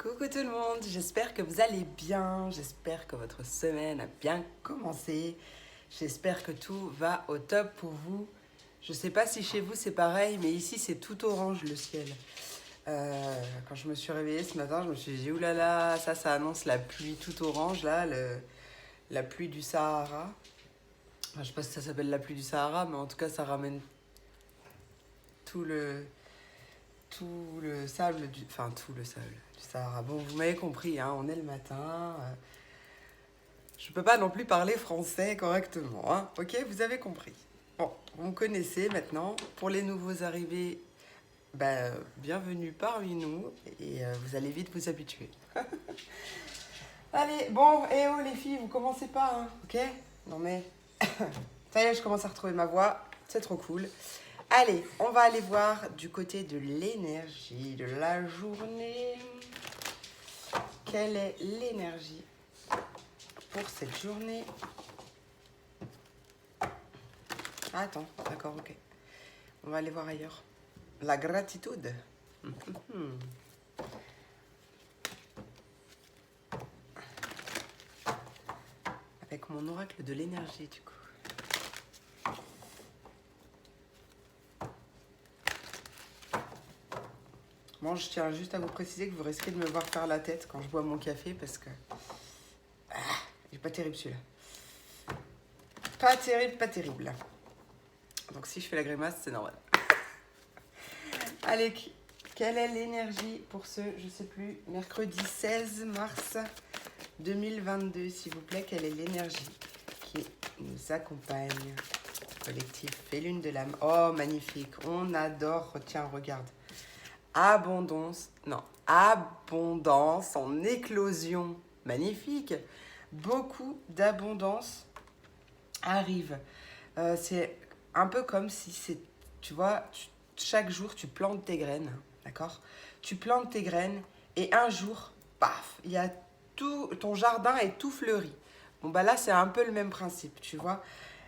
Coucou tout le monde, j'espère que vous allez bien, j'espère que votre semaine a bien commencé, j'espère que tout va au top pour vous. Je sais pas si chez vous c'est pareil, mais ici c'est tout orange le ciel. Quand je me suis réveillée ce matin, je me suis dit oulala, ça annonce la pluie tout orange là, la pluie du Sahara. Enfin, je sais pas si ça s'appelle la pluie du Sahara, mais en tout cas ça ramène tout le, tout le sable du... Enfin, tout le sable du Sahara. Bon, vous m'avez compris, hein, on est le matin. Je peux pas non plus parler français correctement, hein. Ok, vous avez compris. Bon, vous me connaissez maintenant. Pour les nouveaux arrivés, bienvenue parmi nous. Et vous allez vite vous habituer. Allez, bon, et oh les filles, vous commencez pas, hein, ok? Non mais... Ça y est, je commence à retrouver ma voix. C'est trop cool. Allez, on va aller voir du côté de l'énergie de la journée. Quelle est l'énergie pour cette journée? Attends, d'accord, ok. On va aller voir ailleurs. La gratitude. Avec mon oracle de l'énergie, du coup. Bon, je tiens juste à vous préciser que vous risquez de me voir faire la tête quand je bois mon café parce que... il est pas terrible celui-là. Pas terrible, pas terrible. Donc si je fais la grimace, c'est normal. Allez, quelle est l'énergie pour ce, je sais plus, mercredi 16 mars 2022, s'il vous plaît? Quelle est l'énergie qui nous accompagne? Collectif et lune de l'âme. Oh, magnifique. On adore. Tiens, regarde. Abondance en éclosion. Magnifique. Beaucoup d'abondance arrive. C'est un peu comme si c'est, tu vois, chaque jour tu plantes tes graines, d'accord? Tu plantes tes graines et un jour, paf, il y a tout, ton jardin est tout fleuri. Bon bah là c'est un peu le même principe, tu vois.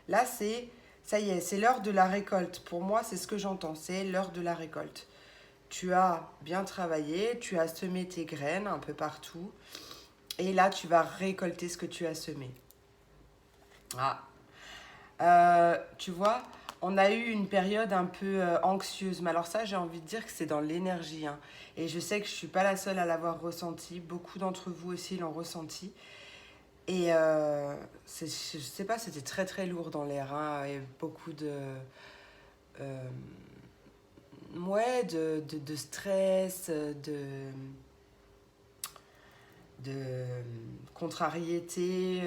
Là c'est, ça y est, c'est l'heure de la récolte. Pour moi c'est ce que j'entends, c'est l'heure de la récolte. Tu as bien travaillé, tu as semé tes graines un peu partout. Et là, tu vas récolter ce que tu as semé. Tu vois, on a eu une période un peu anxieuse. Mais alors ça, j'ai envie de dire que c'est dans l'énergie, hein. Et je sais que je ne suis pas la seule à l'avoir ressenti. Beaucoup d'entre vous aussi l'ont ressenti. Et je sais pas, c'était très très lourd dans l'air, hein. Et beaucoup de... de stress, de contrariété,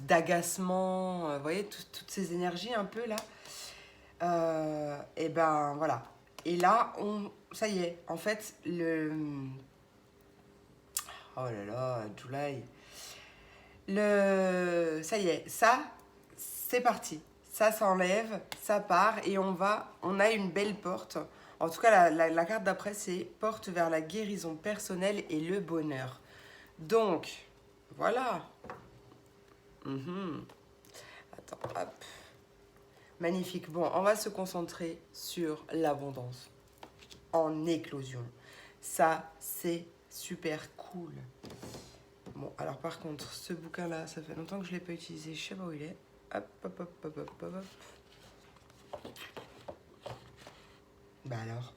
d'agacement, vous voyez, toutes ces énergies un peu là. Et ben voilà. Et là, ça y est, en fait, oh là là, July. Ça y est, ça, c'est parti. Ça s'enlève, ça part et on a une belle porte. En tout cas, la carte d'après, c'est porte vers la guérison personnelle et le bonheur. Donc, voilà. Attends, hop. Magnifique. Bon, on va se concentrer sur l'abondance en éclosion. Ça, c'est super cool. Bon, alors par contre, ce bouquin-là, ça fait longtemps que je ne l'ai pas utilisé. Je sais pas où il est. Hop, hop, hop, hop, hop, hop. Bah alors.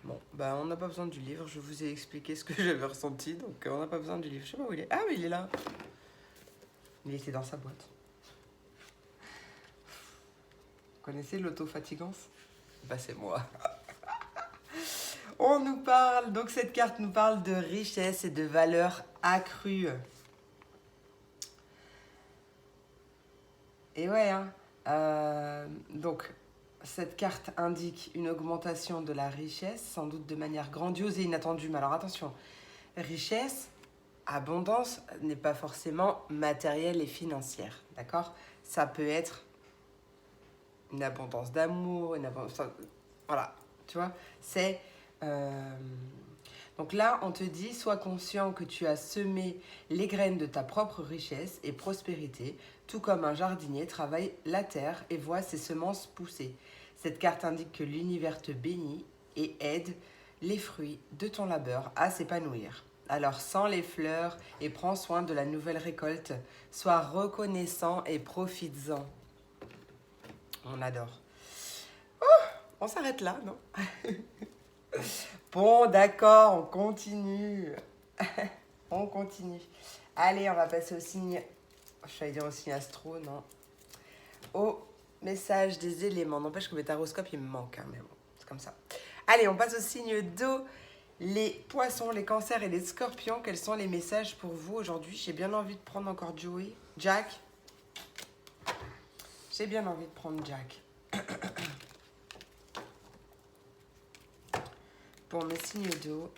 Bon, bah on n'a pas besoin du livre. Je vous ai expliqué ce que j'avais ressenti, donc on n'a pas besoin du livre. Je sais pas où il est. Ah oui, il est là. Il était dans sa boîte. Vous connaissez l'auto-fatigance? Bah c'est moi. On nous parle, donc cette carte nous parle de richesse et de valeur accrue. Et ouais, hein. Donc, cette carte indique une augmentation de la richesse, sans doute de manière grandiose et inattendue. Mais alors attention, richesse, abondance n'est pas forcément matérielle et financière, d'accord? Ça peut être une abondance d'amour, une abondance... Voilà, tu vois, c'est... Donc là, on te dit, sois conscient que tu as semé les graines de ta propre richesse et prospérité, tout comme un jardinier travaille la terre et voit ses semences pousser. Cette carte indique que l'univers te bénit et aide les fruits de ton labeur à s'épanouir. Alors sens les fleurs et prends soin de la nouvelle récolte. Sois reconnaissant et profites-en. On adore. On s'arrête là, non? Bon, d'accord, on continue. On continue. Allez, on va passer au signe... Je vais dire au signe astro, non. Au message des éléments. N'empêche que mes taroscopes, il me manque, hein, mais bon, c'est comme ça. Allez, on passe au signe d'eau. Les poissons, les cancers et les scorpions, quels sont les messages pour vous aujourd'hui? J'ai bien envie de prendre encore Joey. Jack. J'ai bien envie de prendre Jack. Pour mes signes d'eau.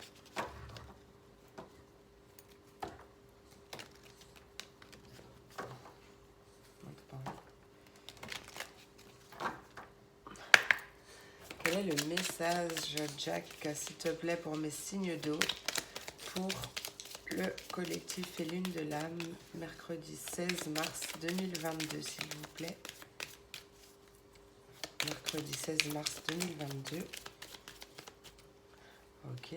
Quel est le message, Jack, s'il te plaît, pour mes signes d'eau, pour le collectif et lune de l'âme, mercredi 16 mars 2022, s'il vous plaît. Mercredi 16 mars 2022. Ok.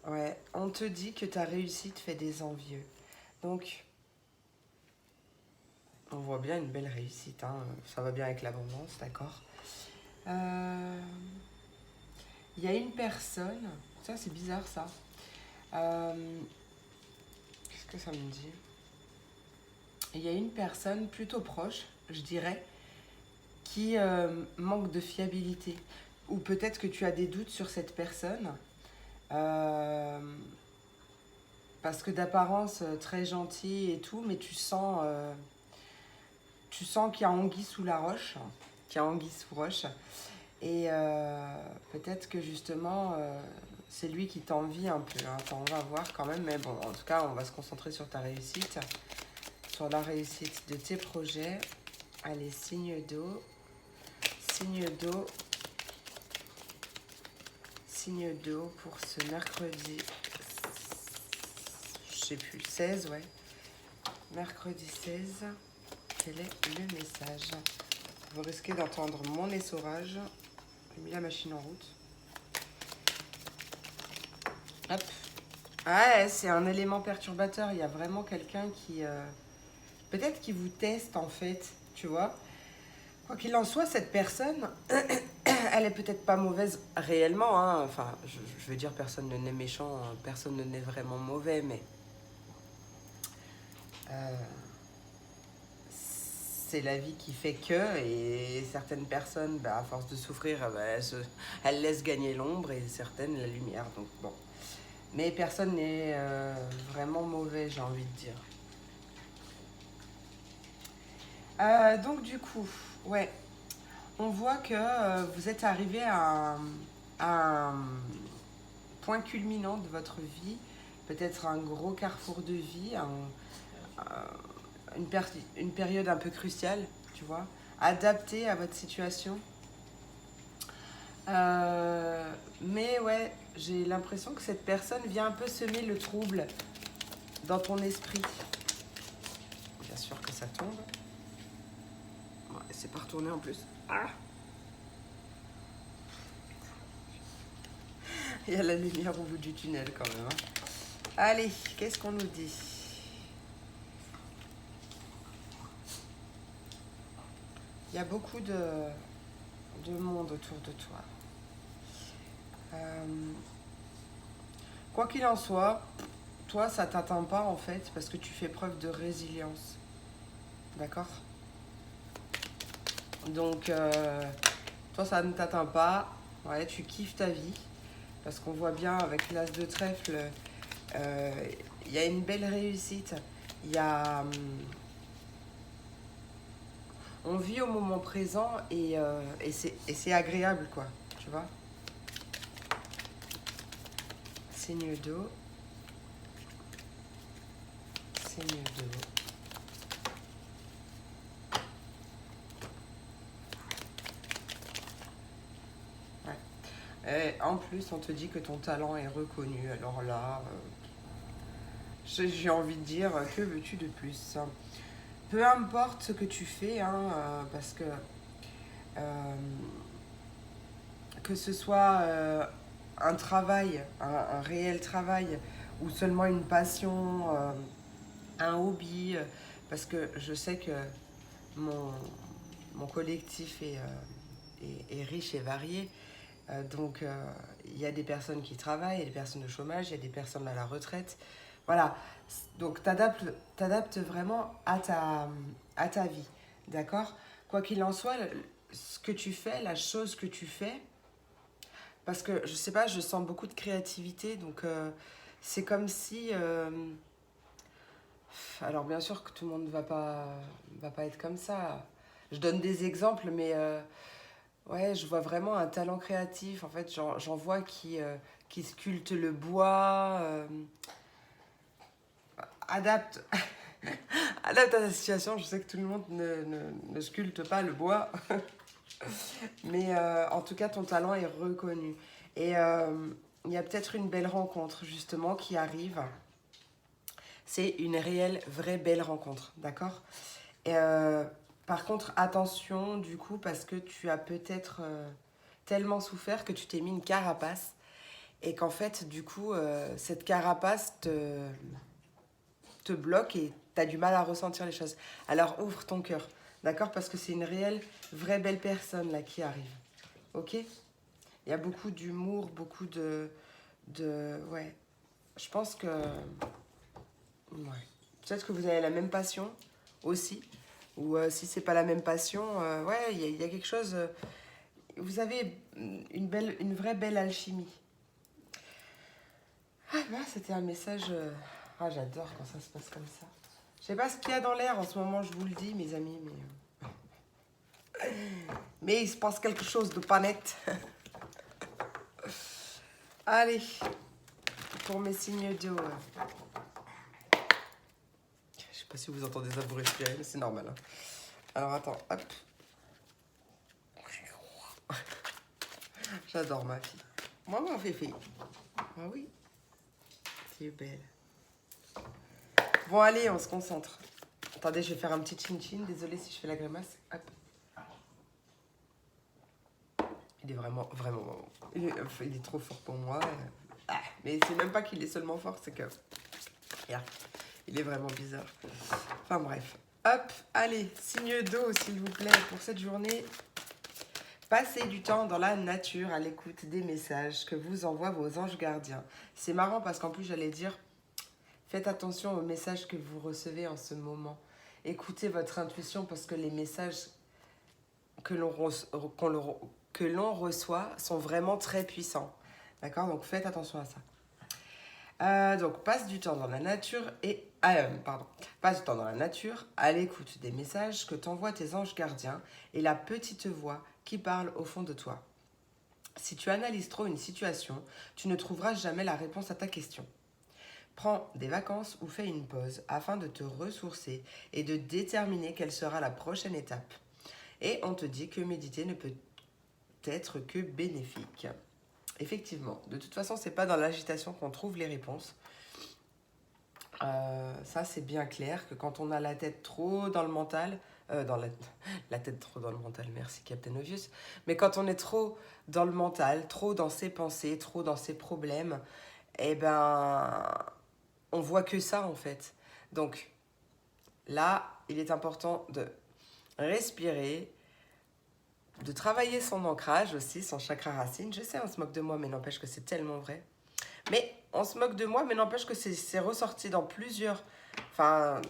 Ouais, on te dit que ta réussite fait des envieux. Donc, on voit bien une belle réussite, hein. Ça va bien avec l'abondance, d'accord. Il y a une personne, ça c'est bizarre ça. Qu'est-ce que ça me dit? Il y a une personne plutôt proche, je dirais, qui manque de fiabilité. Ou peut-être que tu as des doutes sur cette personne. Parce que d'apparence très gentil et tout, mais tu sens qu'il y a anguille sous la roche, qu'il y a anguille sous roche. Et peut-être que justement, c'est lui qui t'envie un peu. Hein. Attends, on va voir quand même. Mais bon, en tout cas, on va se concentrer sur ta réussite. Sur la réussite de tes projets. Allez, signe d'eau. Signe d'eau. Signe d'eau pour ce mercredi. Je sais plus, 16, ouais. Mercredi 16. Quel est le message? Vous risquez d'entendre mon essorage. J'ai mis la machine en route. Hop. Ouais, c'est un élément perturbateur. Il y a vraiment quelqu'un qui... peut-être qui vous teste, en fait. Tu vois? Quoi qu'il en soit, cette personne, elle est peut-être pas mauvaise réellement. Hein. Enfin, je veux dire, personne ne naît méchant. Personne ne naît vraiment mauvais, mais... c'est la vie qui fait que, et certaines personnes, bah, à force de souffrir, bah, elles laissent gagner l'ombre et certaines la lumière. Donc bon, mais personne n'est vraiment mauvais, j'ai envie de dire. Donc du coup, ouais, on voit que vous êtes arrivé à un point culminant de votre vie, peut-être un gros carrefour de vie, une période un peu cruciale, tu vois, adaptée à votre situation. Mais ouais, j'ai l'impression que cette personne vient un peu semer le trouble dans ton esprit. Bien sûr que ça tombe. Ouais, c'est pas retourné en plus. Ah, il y a la lumière au bout du tunnel quand même. Hein. Allez, qu'est-ce qu'on nous dit? Il y a beaucoup de monde autour de toi. Quoi qu'il en soit, toi, ça t'atteint pas en fait parce que tu fais preuve de résilience. D'accord? Donc, toi, ça ne t'atteint pas. Ouais, tu kiffes ta vie. Parce qu'on voit bien avec l'as de trèfle, il y a une belle réussite. Il y a... on vit au moment présent et c'est agréable, quoi. Tu vois? Signe d'eau. Signe d'eau. Et en plus, on te dit que ton talent est reconnu. Alors là, j'ai envie de dire, que veux-tu de plus? Peu importe ce que tu fais, hein, parce que que ce soit un travail, un réel travail, ou seulement une passion, un hobby, parce que je sais que mon, mon collectif est riche et varié. Donc, il y a des personnes qui travaillent, il y a des personnes au chômage, il y a des personnes à la retraite. Voilà. Donc, t'adaptes vraiment à ta vie. D'accord? Quoi qu'il en soit, ce que tu fais, la chose que tu fais, parce que je sais pas, je sens beaucoup de créativité. Donc, c'est comme si. Alors, bien sûr que tout le monde va pas être comme ça. Je donne des exemples, mais. Ouais, je vois vraiment un talent créatif. En fait, j'en vois qui sculptent le bois, adapte, adapte à la situation. Je sais que tout le monde ne sculpte pas le bois, mais en tout cas, ton talent est reconnu. Et il y a peut-être une belle rencontre, justement, qui arrive. C'est une réelle, vraie belle rencontre, d'accord? Et, par contre, attention, du coup, parce que tu as peut-être tellement souffert que tu t'es mis une carapace et qu'en fait, du coup, cette carapace te bloque et tu as du mal à ressentir les choses. Alors, ouvre ton cœur, d'accord? Parce que c'est une réelle, vraie belle personne là qui arrive, ok? Il y a beaucoup d'humour, beaucoup Ouais, je pense que... Ouais. Peut-être que vous avez la même passion aussi. Ou si c'est pas la même passion, ouais, il y a quelque chose. Vous avez une vraie belle alchimie. Ah, là, c'était un message. Ah, j'adore quand ça se passe comme ça. Je sais pas ce qu'il y a dans l'air en ce moment, je vous le dis, mes amis, mais il se passe quelque chose de pas net. Allez, pour mes signes d'eau. Je sais pas si vous entendez ça vous respirer, mais c'est normal. Hein. Alors attends, hop. J'adore ma fille. Moi, ma Fifi. Ah oui, c'est belle. Bon, allez, on se concentre. Attendez, je vais faire un petit chin-chin. Désolée si je fais la grimace. Hop. Il est vraiment, vraiment... Il est trop fort pour moi. Mais c'est même pas qu'il est seulement fort, c'est que... Regarde, il est vraiment bizarre. Enfin bref. Hop, allez, signe d'eau, s'il vous plaît, pour cette journée. Passez du temps dans la nature à l'écoute des messages que vous envoient vos anges gardiens. C'est marrant parce qu'en plus, j'allais dire, faites attention aux messages que vous recevez en ce moment. Écoutez votre intuition parce que les messages que l'on reçoit sont vraiment très puissants. D'accord? Donc faites attention à ça. Donc passe du temps dans la nature passe du temps dans la nature à l'écoute des messages que t'envoient tes anges gardiens et la petite voix qui parle au fond de toi. Si tu analyses trop une situation, tu ne trouveras jamais la réponse à ta question. Prends des vacances ou fais une pause afin de te ressourcer et de déterminer quelle sera la prochaine étape. Et on te dit que méditer ne peut être que bénéfique. Effectivement, de toute façon, c'est pas dans l'agitation qu'on trouve les réponses. Ça, c'est bien clair que quand on a la tête trop dans le mental, la tête trop dans le mental, merci Captain Obvious, mais quand on est trop dans le mental, trop dans ses pensées, trop dans ses problèmes, eh ben, on voit que ça en fait. Donc là, il est important de respirer, de travailler son ancrage aussi, son chakra racine. Je sais, on se moque de moi, mais n'empêche que c'est tellement vrai. Mais on se moque de moi, mais n'empêche que c'est ressorti dans plusieurs... Enfin,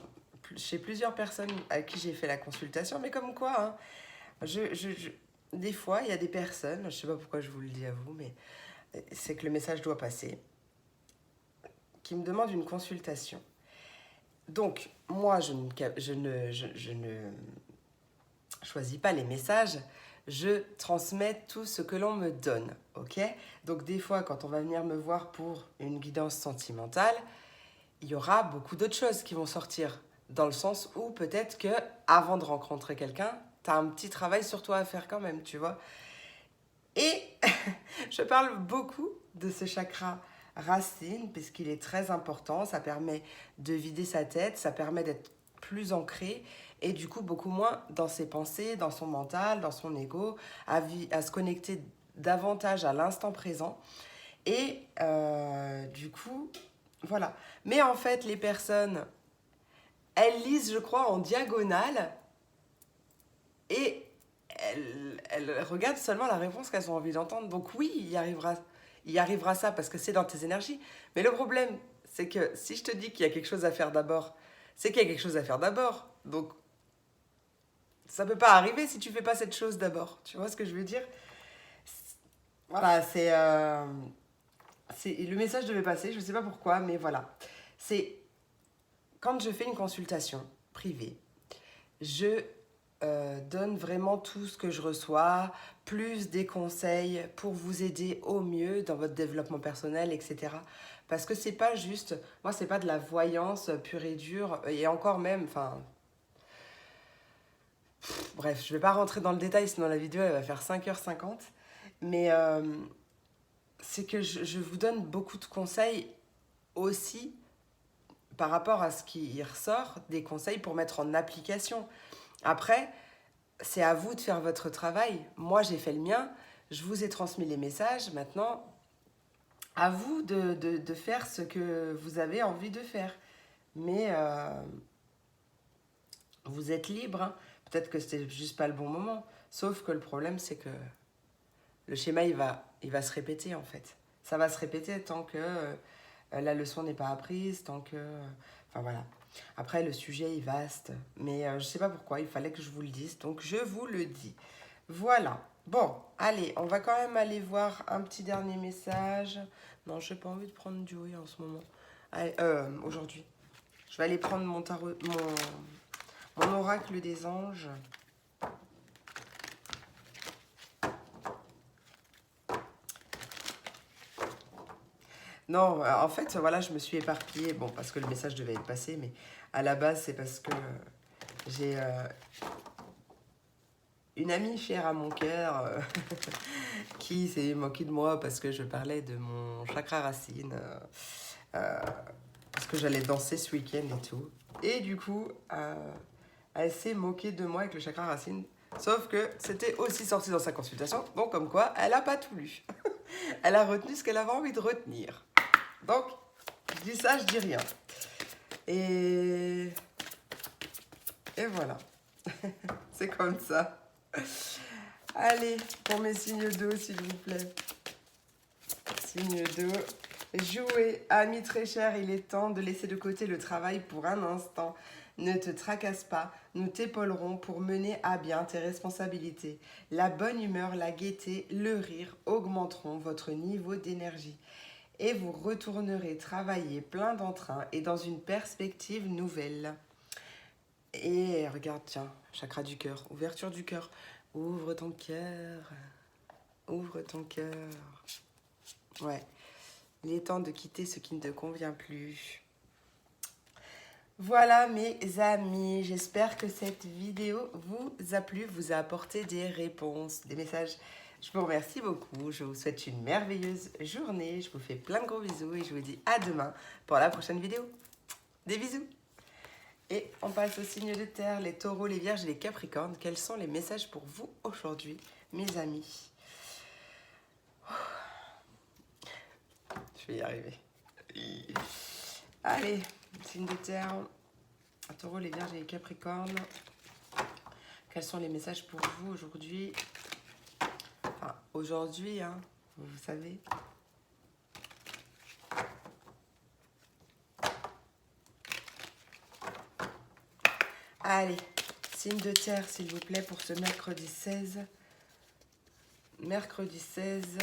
chez plusieurs personnes à qui j'ai fait la consultation. Mais comme quoi, hein, des fois, il y a des personnes, je ne sais pas pourquoi je vous le dis à vous, mais c'est que le message doit passer, qui me demandent une consultation. Donc, moi, je ne choisis pas les messages, je transmets tout ce que l'on me donne, ok? Donc des fois, quand on va venir me voir pour une guidance sentimentale, il y aura beaucoup d'autres choses qui vont sortir, dans le sens où peut-être que avant de rencontrer quelqu'un, tu as un petit travail sur toi à faire quand même, tu vois? Et je parle beaucoup de ce chakra racine, puisqu'il est très important, ça permet de vider sa tête, ça permet d'être plus ancré et du coup beaucoup moins dans ses pensées, dans son mental, dans son ego, à se connecter davantage à l'instant présent. Et du coup, voilà. Mais en fait, les personnes, elles lisent, je crois, en diagonale et elles regardent seulement la réponse qu'elles ont envie d'entendre. Donc oui, il y arrivera ça parce que c'est dans tes énergies. Mais le problème, c'est que si je te dis qu'il y a quelque chose à faire d'abord, c'est qu'il y a quelque chose à faire d'abord. Donc ça peut pas arriver si tu fais pas cette chose d'abord. Tu vois ce que je veux dire? Voilà, le message devait passer, je ne sais pas pourquoi, mais voilà. C'est quand je fais une consultation privée, je donne vraiment tout ce que je reçois, plus des conseils pour vous aider au mieux dans votre développement personnel, etc. Parce que c'est pas juste, moi c'est pas de la voyance pure et dure, et encore même, enfin, bref, je vais pas rentrer dans le détail, sinon la vidéo elle va faire 5h50, mais c'est que je vous donne beaucoup de conseils aussi par rapport à ce qui y ressort, des conseils pour mettre en application. Après, c'est à vous de faire votre travail. Moi, j'ai fait le mien, je vous ai transmis les messages. Maintenant, à vous de faire ce que vous avez envie de faire. Mais vous êtes libre. Hein. Peut-être que c'était juste pas le bon moment. Sauf que le problème, c'est que le schéma, il va se répéter, en fait. Ça va se répéter tant que la leçon n'est pas apprise, tant que... Enfin, voilà. Après, le sujet est vaste, mais je ne sais pas pourquoi, il fallait que je vous le dise, donc je vous le dis. Voilà. Bon, allez, on va quand même aller voir un petit dernier message. Non, je n'ai pas envie de prendre du oui en ce moment. Allez, aujourd'hui. Je vais aller prendre mon tarot, mon oracle des anges. Non, en fait, voilà, je me suis éparpillée. Bon, parce que le message devait être passé, mais à la base, c'est parce que j'ai une amie chère à mon cœur qui s'est moquée de moi parce que je parlais de mon chakra racine, parce que j'allais danser ce week-end et tout. Et du coup, elle s'est moquée de moi avec le chakra racine. Sauf que c'était aussi sorti dans sa consultation, donc comme quoi, elle n'a pas tout lu. Elle a retenu ce qu'elle avait envie de retenir. Donc, je dis ça, je dis rien. Et voilà. C'est comme ça. Allez, pour mes signes d'eau, s'il vous plaît. Signe d'eau. Jouez, ami très cher, il est temps de laisser de côté le travail pour un instant. Ne te tracasse pas, nous t'épaulerons pour mener à bien tes responsabilités. La bonne humeur, la gaieté, le rire augmenteront votre niveau d'énergie. Et vous retournerez travailler plein d'entrain et dans une perspective nouvelle. Et regarde, tiens, chakra du cœur, ouverture du cœur. Ouvre ton cœur, ouvre ton cœur. Ouais, il est temps de quitter ce qui ne te convient plus. Voilà mes amis, j'espère que cette vidéo vous a plu, vous a apporté des réponses, des messages. Je vous remercie beaucoup, je vous souhaite une merveilleuse journée, je vous fais plein de gros bisous et je vous dis à demain pour la prochaine vidéo. Des bisous! Et on passe aux signes de terre, les taureaux, les vierges et les capricornes. Quels sont les messages pour vous aujourd'hui, mes amis? Je vais y arriver. Allez, signes de terre, taureaux, les vierges et les capricornes. Quels sont les messages pour vous aujourd'hui? Enfin, aujourd'hui, hein, vous savez. Allez, signe de terre, s'il vous plaît, pour ce mercredi 16. Mercredi 16.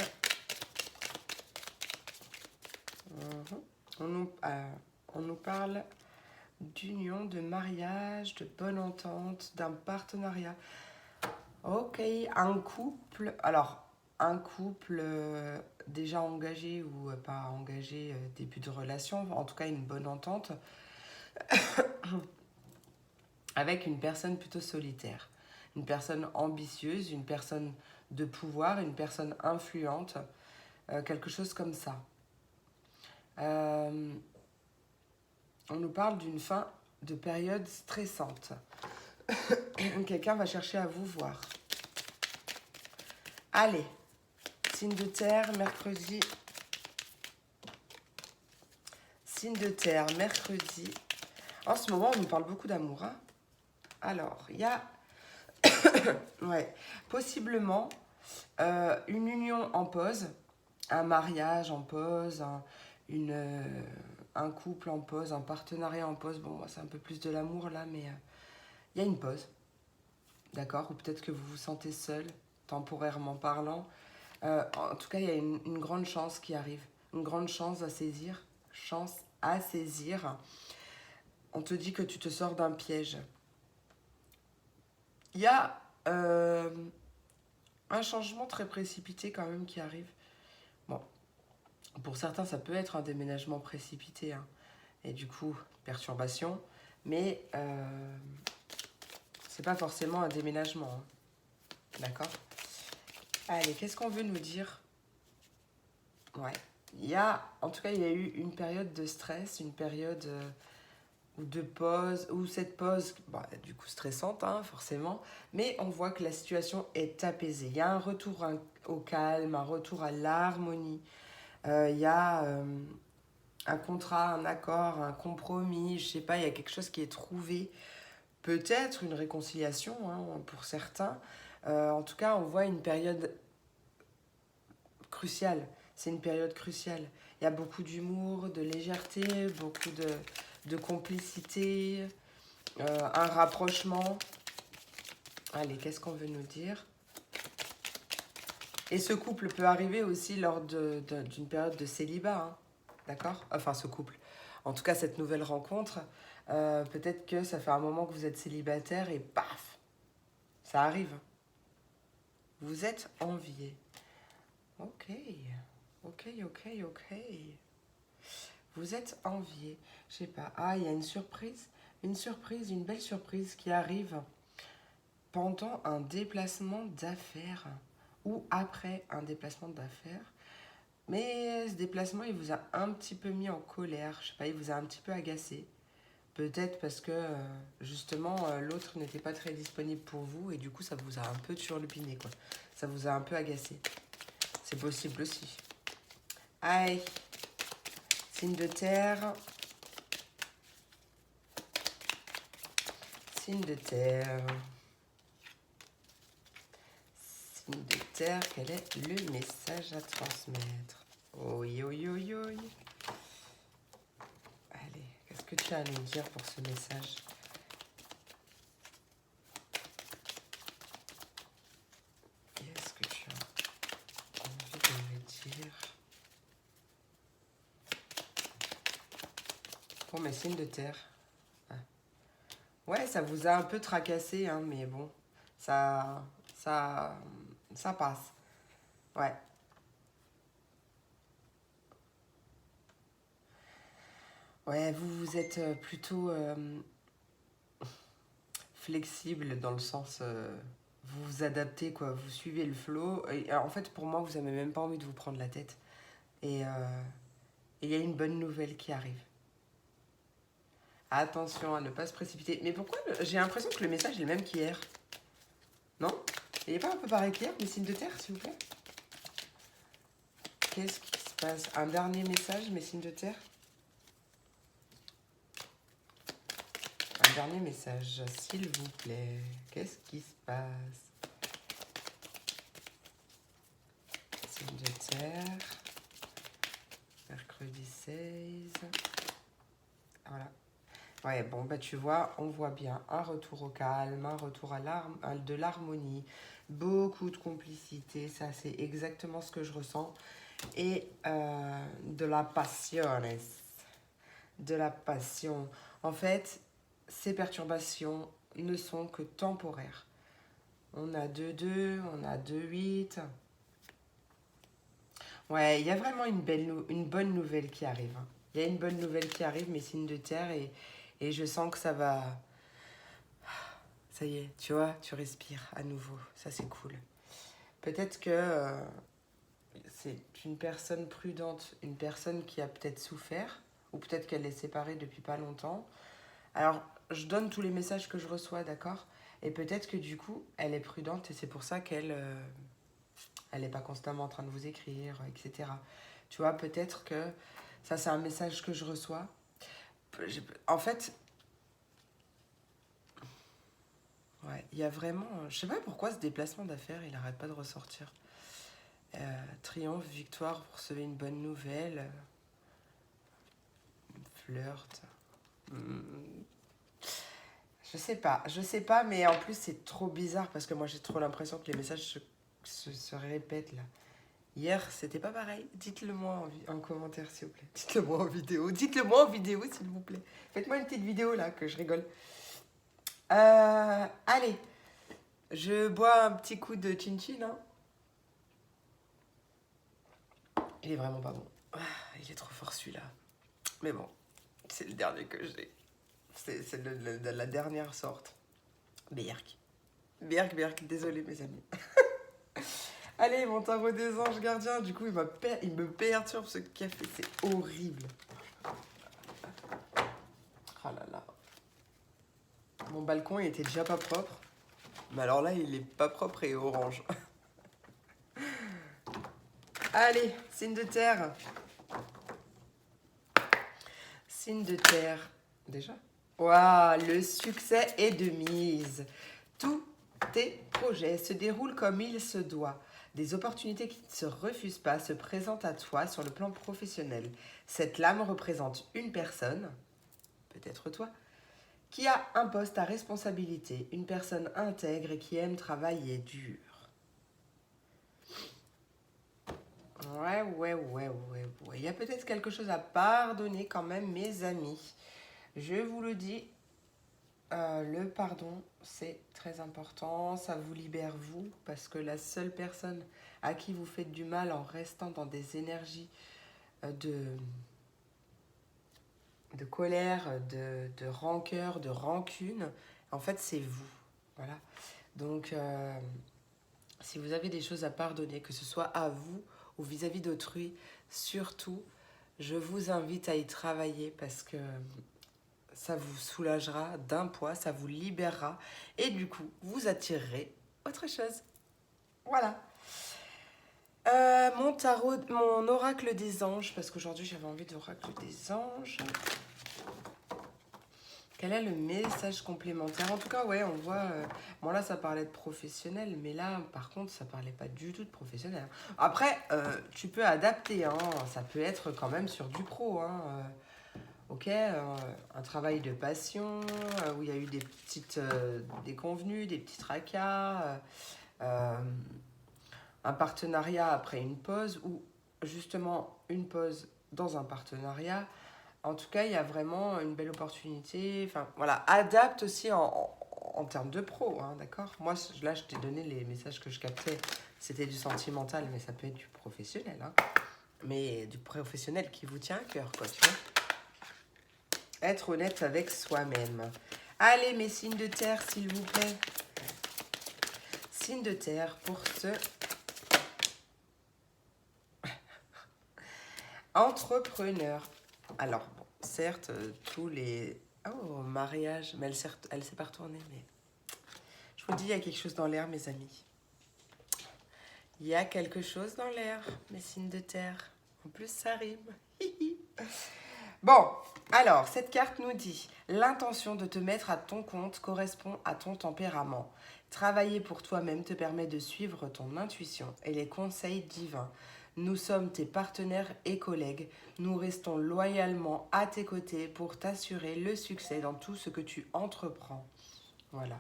On nous parle d'union, de mariage, de bonne entente, d'un partenariat. Ok, un couple. Alors, un couple déjà engagé ou pas engagé, début de relation, en tout cas une bonne entente. Avec une personne plutôt solitaire, une personne ambitieuse, une personne de pouvoir, une personne influente, quelque chose comme ça. On nous parle d'une fin de période stressante. Quelqu'un va chercher à vous voir. Allez, Signe de terre, mercredi. Signe de terre, mercredi. En ce moment, on nous parle beaucoup d'amour. Hein. Alors, il y a ouais, possiblement une union en pause, un mariage en pause, un couple en pause, un partenariat en pause. Bon, moi, c'est un peu plus de l'amour là, mais il y a une pause. D'accord? Ou peut-être que vous vous sentez seul, temporairement parlant. En tout cas, il y a une grande chance qui arrive. Une grande chance à saisir. Chance à saisir. On te dit que tu te sors d'un piège. Il y a un changement très précipité quand même qui arrive. Bon, pour certains, ça peut être un déménagement précipité. Hein. Et du coup, perturbation. Mais c'est pas forcément un déménagement. Hein. D'accord? Allez, qu'est-ce qu'on veut nous dire? Ouais. En tout cas, il y a eu une période de stress, une période ou de pause, ou cette pause, bah, du coup stressante, hein, forcément, mais on voit que la situation est apaisée. Il y a un retour au calme, un retour à l'harmonie. Il y a un contrat, un accord, un compromis, je sais pas, il y a quelque chose qui est trouvé. Peut-être une réconciliation hein, pour certains. En tout cas, on voit une période cruciale. C'est une période cruciale. Il y a beaucoup d'humour, de légèreté, beaucoup de complicité, un rapprochement. Allez, qu'est-ce qu'on veut nous dire? Et ce couple peut arriver aussi lors d'une période de célibat, hein. D'accord? Enfin, ce couple. En tout cas, cette nouvelle rencontre, peut-être que ça fait un moment que vous êtes célibataire et paf, ça arrive. Vous êtes envié. Ok, ok, ok, ok. Vous êtes envié. Je sais pas. Ah, il y a une surprise, une belle surprise qui arrive pendant un déplacement d'affaires ou après un déplacement d'affaires. Mais ce déplacement, il vous a un petit peu mis en colère. Je sais pas, il vous a un petit peu agacé. Peut-être parce que justement l'autre n'était pas très disponible pour vous et du coup ça vous a un peu turlupiné quoi. Ça vous a un peu agacé. C'est possible aussi. Aïe. Signe de terre. Signe de terre. Signe de terre, quel est le message à transmettre? Oui, oui, oui, oui. Allez, qu'est-ce que tu as à nous dire pour ce message? Qu'est-ce que tu as envie de me dire? Bon, mais signe de terre. Ah. Ouais, ça vous a un peu tracassé, hein, mais bon, ça, ça passe. Ouais. Ouais, vous êtes plutôt flexible dans le sens, vous vous adaptez, quoi. Vous suivez le flow. Et, en fait, pour moi, vous n'avez même pas envie de vous prendre la tête. Et il y a une bonne nouvelle qui arrive. Attention à ne pas se précipiter. Mais pourquoi j'ai l'impression que le message est le même qu'hier? Non? Il n'est pas un peu pareil qu'hier, mes signes de terre, s'il vous plaît? Qu'est-ce qui se passe? Un dernier message, mes signes de terre? Un dernier message, s'il vous plaît. Qu'est-ce qui se passe? Signe de terre. Mercredi 16. Voilà. Ouais, bon, bah tu vois, on voit bien un retour au calme, un retour de l'harmonie, beaucoup de complicité, ça c'est exactement ce que je ressens. Et de la passiones, de la passion. En fait, ces perturbations ne sont que temporaires. On a 2-2, on a 2-8. Ouais, il y a vraiment une bonne nouvelle qui arrive. Il y a une bonne nouvelle qui arrive, mes signes de terre, et je sens que ça va... Ça y est, tu vois, tu respires à nouveau. Ça, c'est cool. Peut-être que c'est une personne prudente, une personne qui a peut-être souffert, ou peut-être qu'elle est séparée depuis pas longtemps. Alors, je donne tous les messages que je reçois, d'accord? Et peut-être que du coup, elle est prudente, et c'est pour ça qu'elle Elle n'est pas constamment en train de vous écrire, etc. Tu vois, peut-être que ça, c'est un message que je reçois. En fait, ouais, il y a vraiment... Je sais pas pourquoi ce déplacement d'affaires, il n'arrête pas de ressortir. Triomphe, victoire, vous recevez une bonne nouvelle. Flirt. Je sais pas, mais en plus c'est trop bizarre parce que moi j'ai trop l'impression que les messages se répètent là. Hier, c'était pas pareil. Dites-le moi en commentaire, s'il vous plaît. Dites-le moi en vidéo. Dites-le moi en vidéo, s'il vous plaît. Faites-moi une petite vidéo là, que je rigole. Allez, je bois un petit coup de chin-chin. Hein. Il est vraiment pas bon. Il est trop fort celui-là. Mais bon, c'est le dernier que j'ai. C'est la dernière sorte. Berk. Berk, désolé mes amis. Allez, mon tarot des anges gardiens, du coup, il me perturbe ce café, c'est horrible. Oh là là. Mon balcon, il était déjà pas propre. Mais alors là, il est pas propre et orange. Allez, signe de terre. Signe de terre. Déjà? Waouh, le succès est de mise. Tous tes projets se déroulent comme il se doit. Des opportunités qui ne se refusent pas se présentent à toi sur le plan professionnel. Cette lame représente une personne, peut-être toi, qui a un poste à responsabilité, une personne intègre et qui aime travailler dur. Ouais. Il y a peut-être quelque chose à pardonner quand même, mes amis. Je vous le dis, le pardon, c'est très important. Ça vous libère, vous, parce que la seule personne à qui vous faites du mal en restant dans des énergies de colère, de rancœur, de rancune, en fait, c'est vous. Voilà. Donc, si vous avez des choses à pardonner, que ce soit à vous ou vis-à-vis d'autrui, surtout, je vous invite à y travailler parce que ça vous soulagera d'un poids, ça vous libérera et du coup, vous attirerez autre chose. Voilà. Mon tarot, mon oracle des anges, parce qu'aujourd'hui j'avais envie d'oracle des anges. Quel est le message complémentaire? En tout cas, ouais, on voit... bon, là, ça parlait de professionnel, mais là, par contre, ça parlait pas du tout de professionnel. Après, tu peux adapter, hein, ça peut être quand même sur du pro, hein. Ok, un travail de passion, où il y a eu des petites déconvenues, des petits tracas, un partenariat après une pause, ou justement une pause dans un partenariat. En tout cas, il y a vraiment une belle opportunité. Enfin, voilà, adapte aussi en termes de pro, hein, d'accord? Moi, là, je t'ai donné les messages que je captais. C'était du sentimental, mais ça peut être du professionnel, hein. Mais du professionnel qui vous tient à cœur, quoi, tu vois? Être honnête avec soi-même. Allez, mes signes de terre, s'il vous plaît. Signes de terre pour ce... entrepreneur. Alors, bon, certes, tous les... Oh, mariage. Mais elle s'est pas retournée, mais... Je vous dis, il y a quelque chose dans l'air, mes amis. Il y a quelque chose dans l'air, mes signes de terre. En plus, ça rime. Bon, alors, cette carte nous dit « L'intention de te mettre à ton compte correspond à ton tempérament. Travailler pour toi-même te permet de suivre ton intuition et les conseils divins. Nous sommes tes partenaires et collègues. Nous restons loyalement à tes côtés pour t'assurer le succès dans tout ce que tu entreprends. » Voilà.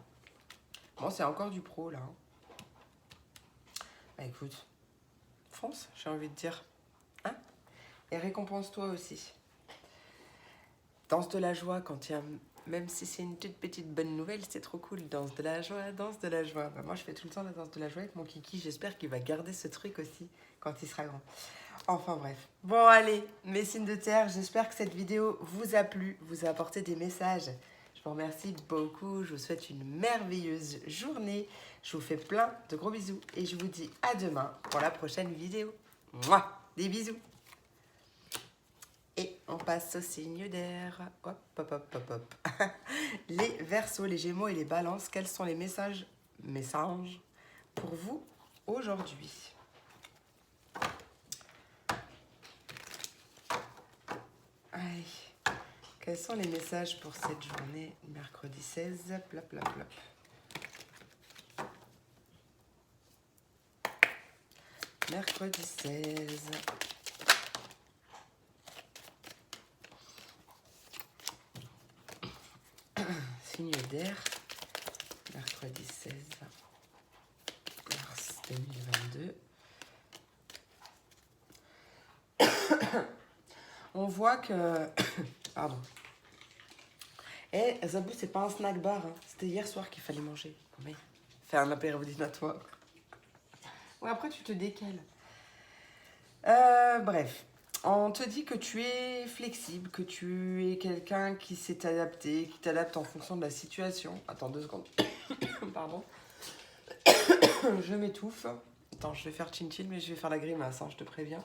Bon, c'est encore du pro, là. Hein. Bah, écoute, fonce, j'ai envie de dire. Hein? Et récompense-toi aussi. Danse de la joie quand il y a... Même si c'est une toute petite bonne nouvelle, c'est trop cool. Danse de la joie, danse de la joie. Bah, moi, je fais tout le temps la danse de la joie avec mon kiki. J'espère qu'il va garder ce truc aussi quand il sera grand. Enfin bref. Bon, allez, mes signes de terre, j'espère que cette vidéo vous a plu, vous a apporté des messages. Je vous remercie beaucoup. Je vous souhaite une merveilleuse journée. Je vous fais plein de gros bisous. Et je vous dis à demain pour la prochaine vidéo. Mouah, des bisous. Et on passe au signe d'air. Hop, hop, hop, hop, hop. Les Verseaux, les Gémeaux et les Balances, quels sont les messages pour vous aujourd'hui? Allez. Quels sont les messages pour cette journée, mercredi 16? Plop, plop, plop. Mercredi 16. Signe d'air. Mercredi 16 mars 2022. On voit que... Pardon. Eh, Zabou, c'est pas un snack bar. Hein. C'était hier soir qu'il fallait manger. Non, mais faire un apéro dînatoire. Ouais, après, tu te décales. Bref. On te dit que tu es flexible, que tu es quelqu'un qui s'est adapté, qui t'adapte en fonction de la situation. Attends 2 secondes. Pardon. Je m'étouffe. Attends, je vais faire chin-chin, mais je vais faire la grimace, hein, je te préviens.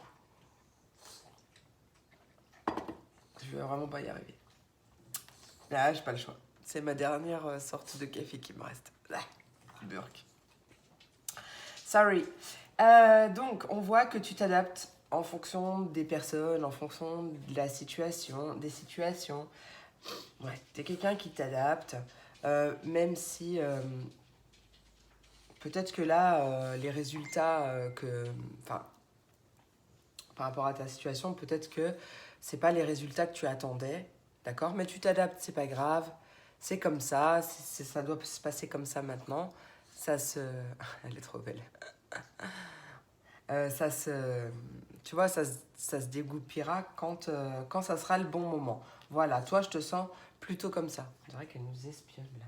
Je vais vraiment pas y arriver. Là, j'ai pas le choix. C'est ma dernière sortie de café qui me reste. Ah, burk. Sorry. Donc, on voit que tu t'adaptes en fonction des personnes, en fonction de la situation, des situations. Ouais, t'es quelqu'un qui t'adapte, même si peut-être que là, les résultats enfin, par rapport à ta situation, peut-être que c'est pas les résultats que tu attendais, d'accord? Mais tu t'adaptes, c'est pas grave, c'est comme ça, ça doit se passer comme ça maintenant. Ça se... Elle est trop belle. Ça se... Tu vois, ça se dégoupillera quand ça sera le bon moment. Voilà, toi, je te sens plutôt comme ça. On dirait qu'elle nous espionne, là.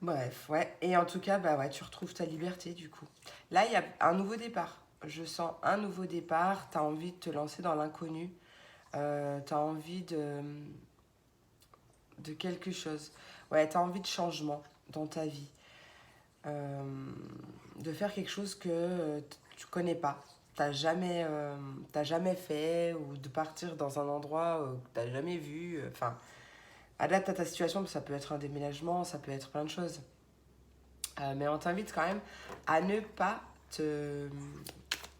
Bref, ouais. Et en tout cas, bah ouais, tu retrouves ta liberté, du coup. Là, il y a un nouveau départ. Je sens un nouveau départ. Tu as envie de te lancer dans l'inconnu. Tu as envie de quelque chose. Ouais, tu as envie de changement dans ta vie. De faire quelque chose que tu connais pas. T'as jamais fait, ou de partir dans un endroit que t'as jamais vu. Enfin, adapte à ta situation, ça peut être un déménagement, ça peut être plein de choses. Mais on t'invite quand même à ne pas te,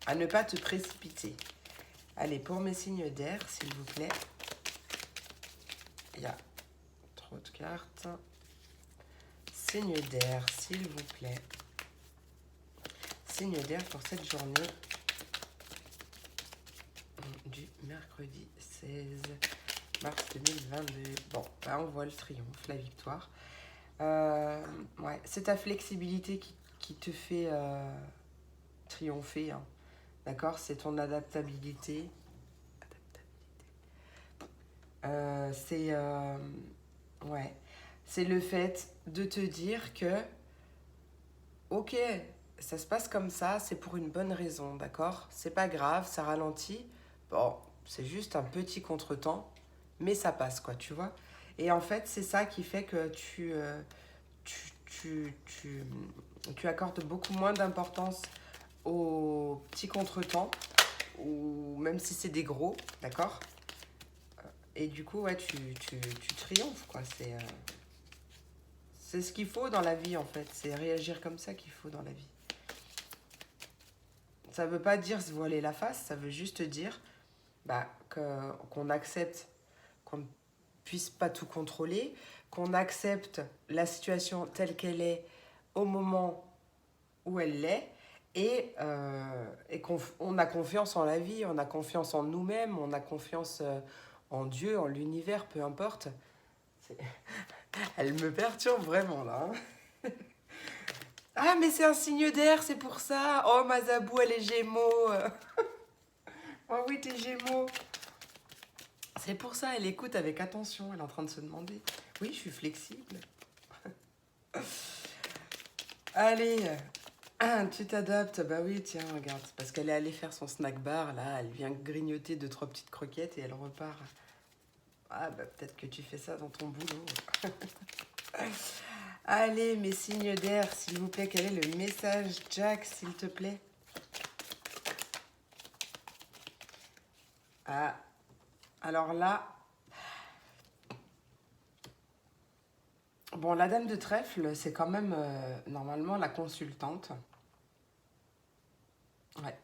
à ne pas te précipiter. Allez, pour mes signes d'air, s'il vous plaît. Il y a trop de cartes. Signe d'air, s'il vous plaît. Signe d'air pour cette journée du mercredi 16 mars 2022. Bon, là on voit le triomphe, la victoire. Ouais, c'est ta flexibilité qui te fait triompher. Hein. D'accord? C'est ton adaptabilité. Ouais. C'est le fait de te dire que, ok, ça se passe comme ça, c'est pour une bonne raison, d'accord? C'est pas grave, ça ralentit. Bon, c'est juste un petit contretemps, mais ça passe, quoi, tu vois? Et en fait, c'est ça qui fait que tu, tu, tu, tu accordes beaucoup moins d'importance aux petits contretemps, ou même si c'est des gros, d'accord? Et du coup, ouais, tu triomphes, quoi. C'est ce qu'il faut dans la vie, en fait. C'est réagir comme ça qu'il faut dans la vie. Ça veut pas dire se voiler la face, ça veut juste dire bah, qu'on accepte qu'on ne puisse pas tout contrôler, qu'on accepte la situation telle qu'elle est au moment où elle l'est, et qu'on a confiance en la vie, on a confiance en nous-mêmes, on a confiance en Dieu, en l'univers, peu importe. Elle me perturbe vraiment là. Hein. Ah, mais c'est un signe d'air, c'est pour ça. Oh, ma Zabou, elle est Gémeaux. Oh oui, t'es Gémeaux. C'est pour ça, elle écoute avec attention. Elle est en train de se demander. Oui, je suis flexible. Allez, tu t'adaptes. Bah oui, tiens, regarde. Parce qu'elle est allée faire son snack bar. Là, elle vient grignoter 2-3 petites croquettes et elle repart. Ah, bah peut-être que tu fais ça dans ton boulot. Allez, mes signes d'air, s'il vous plaît. Quel est le message, Jack, s'il te plaît? Ah, alors là... Bon, la dame de trèfle, c'est quand même normalement la consultante. Ouais.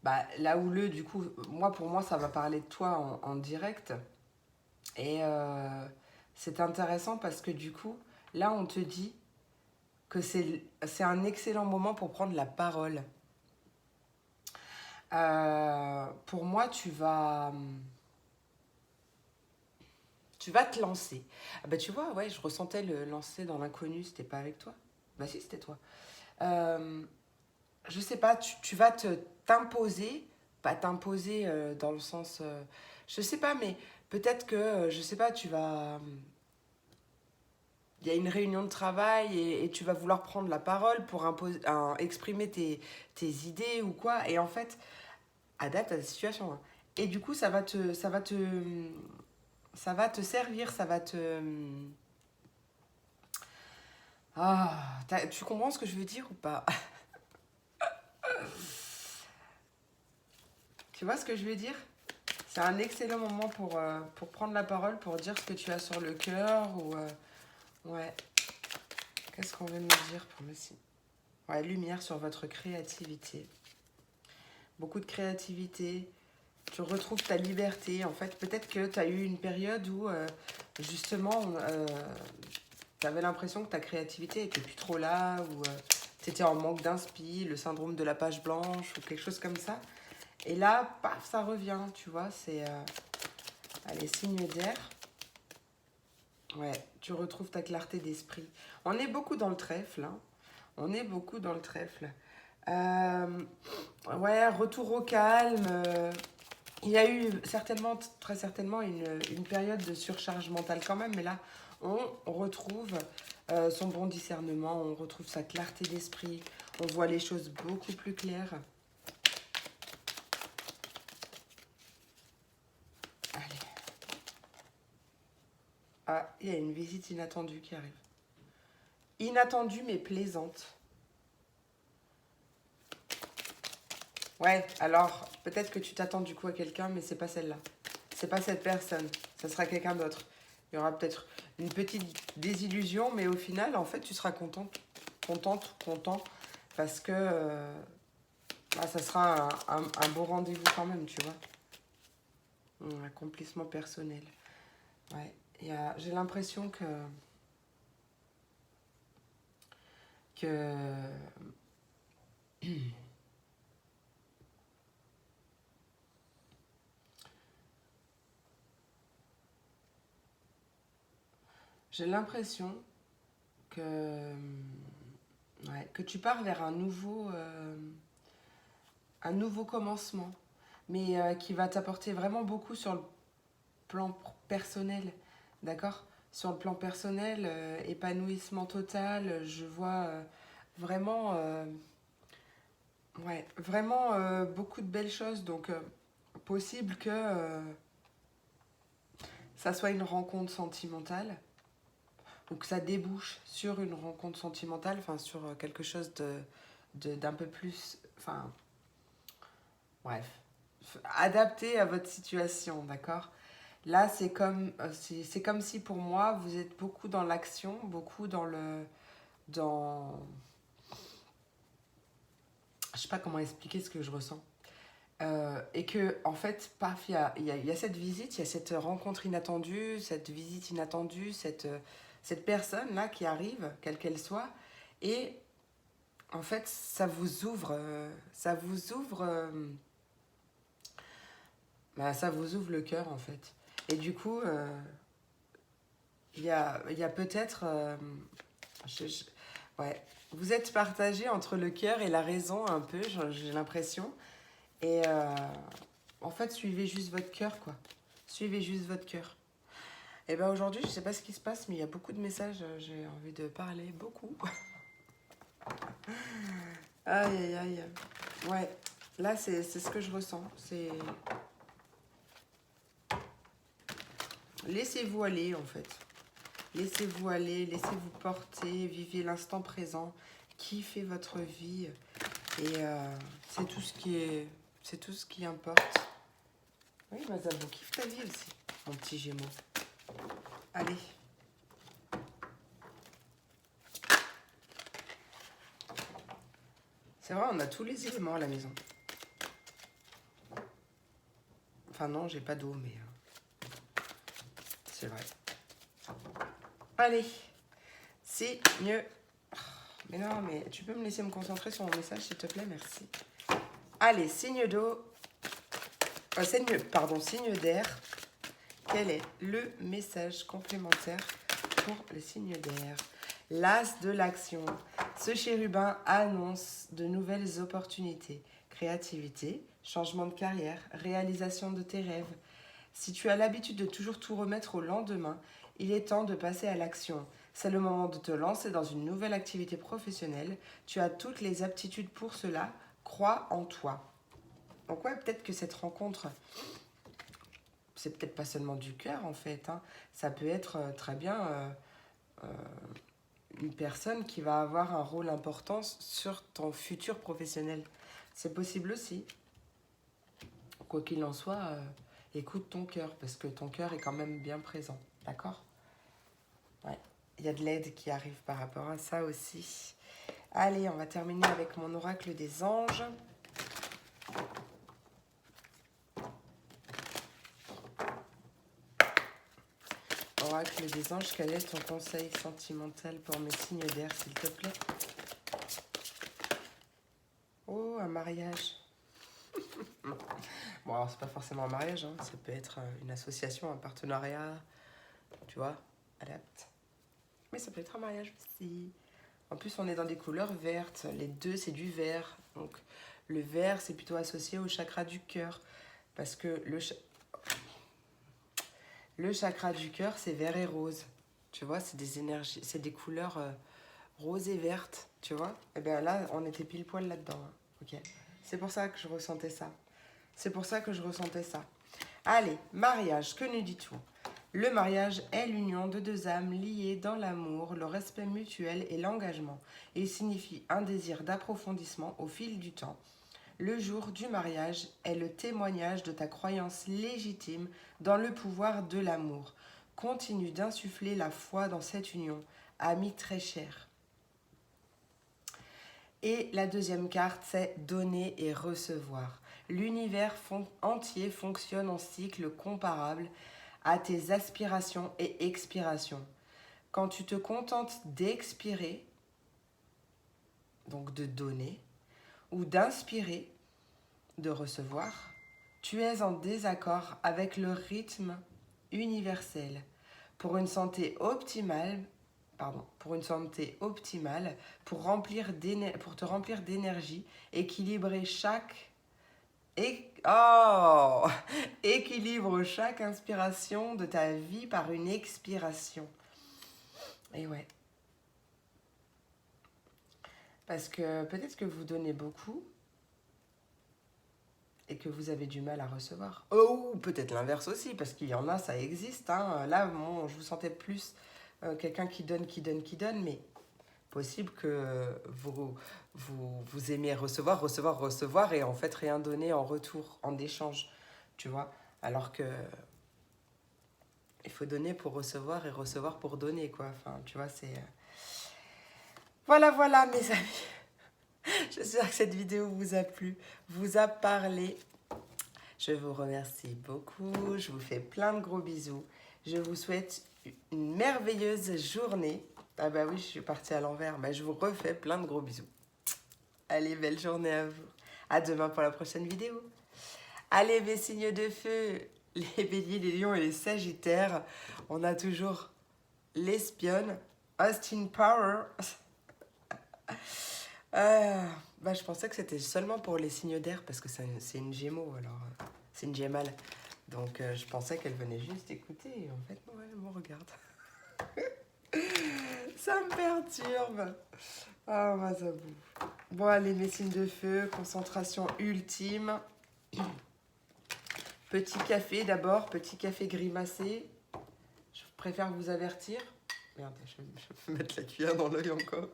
bah, là où du coup, pour moi, ça va parler de toi en direct. Et c'est intéressant parce que du coup, là, on te dit que c'est un excellent moment pour prendre la parole. Pour moi, tu vas te lancer. Ah bah tu vois, ouais, je ressentais le lancer dans l'inconnu, c'était pas avec toi. Bah si, c'était toi. Euh, je sais pas, tu vas t'imposer, pas t'imposer dans le sens, je sais pas, mais peut-être que, je sais pas, il y a une réunion de travail et tu vas vouloir prendre la parole pour exprimer tes idées ou quoi, et en fait, adapte à la situation, hein. Et du coup, ça va te servir, ça va te... Ah, tu comprends ce que je veux dire ou pas? Tu vois ce que je veux dire? C'est un excellent moment pour prendre la parole, pour dire ce que tu as sur le cœur ou... ouais, qu'est-ce qu'on veut nous dire pour Messi? Ouais, lumière sur votre créativité. Beaucoup de créativité. Tu retrouves ta liberté. En fait, peut-être que tu as eu une période où, justement, tu avais l'impression que ta créativité était plus trop là, ou tu étais en manque d'inspi, le syndrome de la page blanche, ou quelque chose comme ça. Et là, paf, ça revient, tu vois, c'est... allez, signe d'air. Ouais, tu retrouves ta clarté d'esprit. On est beaucoup dans le trèfle, hein. On est beaucoup dans le trèfle. Ouais, retour au calme. Il y a eu certainement, très certainement, une période de surcharge mentale quand même, mais là, on retrouve son bon discernement, on retrouve sa clarté d'esprit, on voit les choses beaucoup plus claires. Allez. Ah, il y a une visite inattendue qui arrive. Inattendue mais plaisante. Ouais, alors peut-être que tu t'attends du coup à quelqu'un, mais c'est pas celle-là. C'est pas cette personne. Ça sera quelqu'un d'autre. Il y aura peut-être une petite désillusion, mais au final, en fait, tu seras content, parce que bah, ça sera un beau rendez-vous quand même, tu vois. Un accomplissement personnel. Ouais, j'ai l'impression que j'ai l'impression que ouais, que tu pars vers un nouveau commencement, mais qui va t'apporter vraiment beaucoup sur le plan personnel, d'accord? Sur le plan personnel, épanouissement total, je vois vraiment, ouais, vraiment beaucoup de belles choses, donc possible que ça soit une rencontre sentimentale, ou que ça débouche sur une rencontre sentimentale, enfin sur quelque chose d'un peu plus, enfin, bref, adapté à votre situation, d'accord? Là, c'est comme si pour moi, vous êtes beaucoup dans l'action, beaucoup dans, je sais pas comment expliquer ce que je ressens. Et que, en fait, paf, il y a cette visite, il y a cette rencontre inattendue, cette visite inattendue, cette personne-là qui arrive, quelle qu'elle soit, et en fait, bah, ça vous ouvre le cœur, en fait. Et du coup, il y a peut-être, ouais, vous êtes partagé entre le cœur et la raison, un peu, j'ai l'impression. Et en fait, suivez juste votre cœur, quoi. Suivez juste votre cœur. Et ben aujourd'hui, je sais pas ce qui se passe, mais il y a beaucoup de messages. J'ai envie de parler beaucoup. Aïe, aïe, aïe. Ouais, là, c'est ce que je ressens. C'est... Laissez-vous aller, en fait. Laissez-vous aller, laissez-vous porter, vivez l'instant présent, kiffez votre vie. Et c'est tout ce qui est... C'est tout ce qui importe. Oui, Mazabou, kiffe ta vie aussi, mon petit Gémeaux. Allez. C'est vrai, on a tous les éléments à la maison. Enfin non, j'ai pas d'eau, mais c'est vrai. Allez, signe... Mais non, mais tu peux me laisser me concentrer sur mon message, s'il te plaît, merci. Allez, signe d'eau... signe d'air. Quel est le message complémentaire pour le signe d'air? L'as de l'action. Ce chérubin annonce de nouvelles opportunités, créativité, changement de carrière, réalisation de tes rêves. Si tu as l'habitude de toujours tout remettre au lendemain, il est temps de passer à l'action. C'est le moment de te lancer dans une nouvelle activité professionnelle. Tu as toutes les aptitudes pour cela. Crois en toi. Donc ouais, peut-être que cette rencontre, c'est peut-être pas seulement du cœur en fait. Ça peut être très bien une personne qui va avoir un rôle important sur ton futur professionnel. C'est possible aussi. Quoi qu'il en soit, écoute ton cœur, parce que ton cœur est quand même bien présent. D'accord? Ouais. Il y a de l'aide qui arrive par rapport à ça aussi. Allez, on va terminer avec mon oracle des anges. Oracle des anges, quel est ton conseil sentimental pour mes signes d'air, s'il te plaît? Oh, un mariage. Bon, alors c'est pas forcément un mariage, ça peut être une association, un partenariat, tu vois, adapte. Mais ça peut être un mariage aussi. En plus, on est dans des couleurs vertes. Les deux, c'est du vert. Donc, le vert, c'est plutôt associé au chakra du cœur. Parce que le chakra du cœur, c'est vert et rose. Tu vois, c'est des énergies, c'est des couleurs roses et vertes. Tu vois? Et bien là, on était pile poil là-dedans. Ok. C'est pour ça que je ressentais ça. Allez, mariage, que nous dit-on? Le mariage est l'union de deux âmes liées dans l'amour, le respect mutuel et l'engagement. Il signifie un désir d'approfondissement au fil du temps. Le jour du mariage est le témoignage de ta croyance légitime dans le pouvoir de l'amour. Continue d'insuffler la foi dans cette union, ami très cher. Et la deuxième carte, c'est donner et recevoir. L'univers entier fonctionne en cycle comparable à tes aspirations et expirations. Quand tu te contentes d'expirer, donc de donner, ou d'inspirer, de recevoir, tu es en désaccord avec le rythme universel. Pour une santé optimale, pour te remplir d'énergie, équilibre chaque inspiration de ta vie par une expiration. Et ouais. Parce que peut-être que vous donnez beaucoup et que vous avez du mal à recevoir. Oh, peut-être l'inverse aussi, parce qu'il y en a, ça existe. Là, bon, je vous sentais plus quelqu'un qui donne, mais possible que vous aimiez recevoir et en fait rien donner en retour, en échange, tu vois. Alors que il faut donner pour recevoir et recevoir pour donner, quoi. Enfin, tu vois, c'est... Voilà, mes amis. J'espère que cette vidéo vous a plu, vous a parlé. Je vous remercie beaucoup. Je vous fais plein de gros bisous. Je vous souhaite une merveilleuse journée. Ah bah oui, je suis partie à l'envers. Mais je vous refais plein de gros bisous. Allez, belle journée à vous. À demain pour la prochaine vidéo. Allez, mes signes de feu, les béliers, les lions et les sagittaires. On a toujours l'espionne, Austin Power. Je pensais que c'était seulement pour les signes d'air parce que c'est une gémeaux, alors c'est une gémale. Donc je pensais qu'elle venait juste écouter et en fait non, elle me regarde. Ça me perturbe. Ah, bah ça bouffe. Bon, allez, mes signes de feu, concentration ultime. Petit café d'abord, petit café grimacé. Je préfère vous avertir. Merde, je vais mettre la cuillère dans l'œil encore.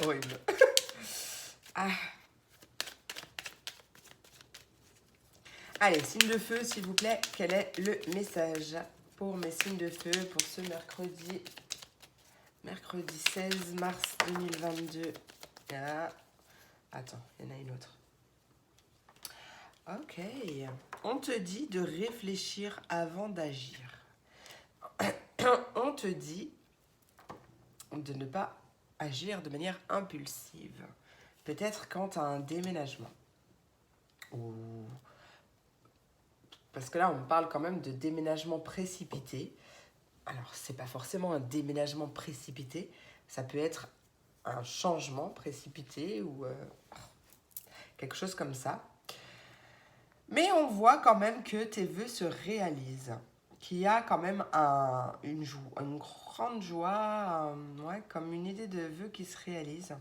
Horrible. Allez, signe de feu, s'il vous plaît, quel est le message pour mes signes de feu pour ce mercredi 16 mars 2022? Ah, attends, il y en a une autre. Ok. On te dit de réfléchir avant d'agir. On te dit de ne pas agir de manière impulsive. Peut-être quand tu as un déménagement. Ou... Parce que là, on parle quand même de déménagement précipité. Alors, c'est pas forcément un déménagement précipité. Ça peut être un changement précipité ou quelque chose comme ça. Mais on voit quand même que tes vœux se réalisent. Qu'il y a quand même une grande joie, ouais, comme une idée de vœux qui se réalise.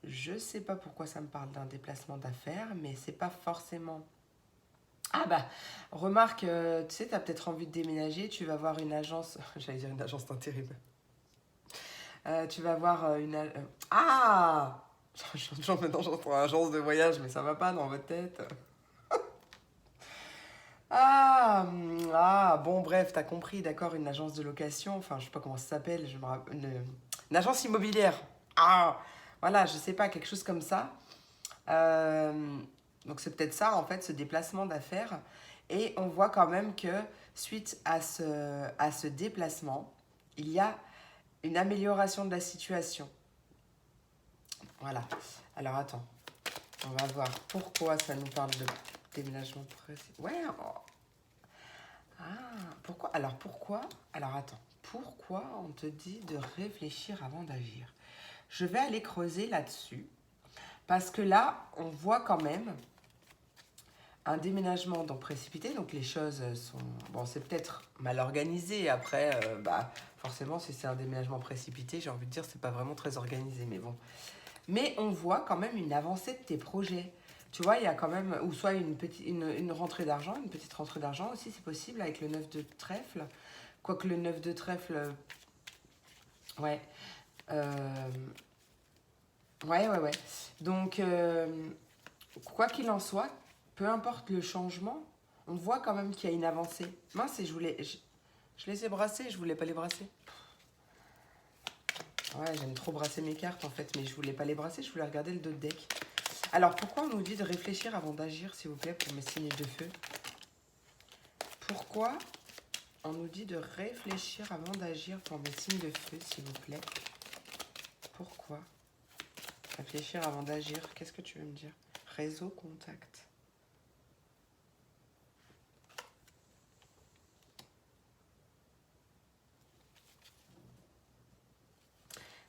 Je sais pas pourquoi ça me parle d'un déplacement d'affaires, mais c'est pas forcément... Ah bah, remarque, tu sais, tu as peut-être envie de déménager, tu vas voir une agence... J'allais dire une agence d'intérim. Tu vas voir Ah maintenant j'entends agence de voyage, mais ça va pas dans votre tête. Bon, bref, t'as compris, d'accord, une agence de location, enfin, je sais pas comment ça s'appelle, une agence immobilière. Ah, voilà, je sais pas, quelque chose comme ça. Donc c'est peut-être ça, en fait, ce déplacement d'affaires. Et on voit quand même que suite à ce déplacement, il y a une amélioration de la situation. Voilà. Alors attends, on va voir pourquoi ça nous parle de déménagement précis. Ouais. Ah, pourquoi? Alors attends, pourquoi on te dit de réfléchir avant d'agir? Je vais aller creuser là-dessus. Parce que là, on voit quand même un déménagement donc précipité. Donc les choses sont... Bon, c'est peut-être mal organisé. Après, forcément, si c'est un déménagement précipité, j'ai envie de dire, c'est pas vraiment très organisé. Mais bon. Mais on voit quand même une avancée de tes projets. Tu vois, il y a quand même... Ou soit une rentrée d'argent, une petite rentrée d'argent aussi, c'est possible, avec le 9 de trèfle. Quoique le 9 de trèfle... Ouais. Euh, ouais. Donc, quoi qu'il en soit, peu importe le changement, on voit quand même qu'il y a une avancée. Mince, je les ai brassés, je voulais pas les brasser. Ouais, j'aime trop brasser mes cartes en fait, mais je voulais pas les brasser, je voulais regarder le dos de deck. Alors, pourquoi on nous dit de réfléchir avant d'agir, s'il vous plaît, pour mes signes de feu? Pourquoi on nous dit de réfléchir avant d'agir pour mes signes de feu, s'il vous plaît? Pourquoi? Réfléchir avant d'agir, qu'est-ce que tu veux me dire? Réseau, contact.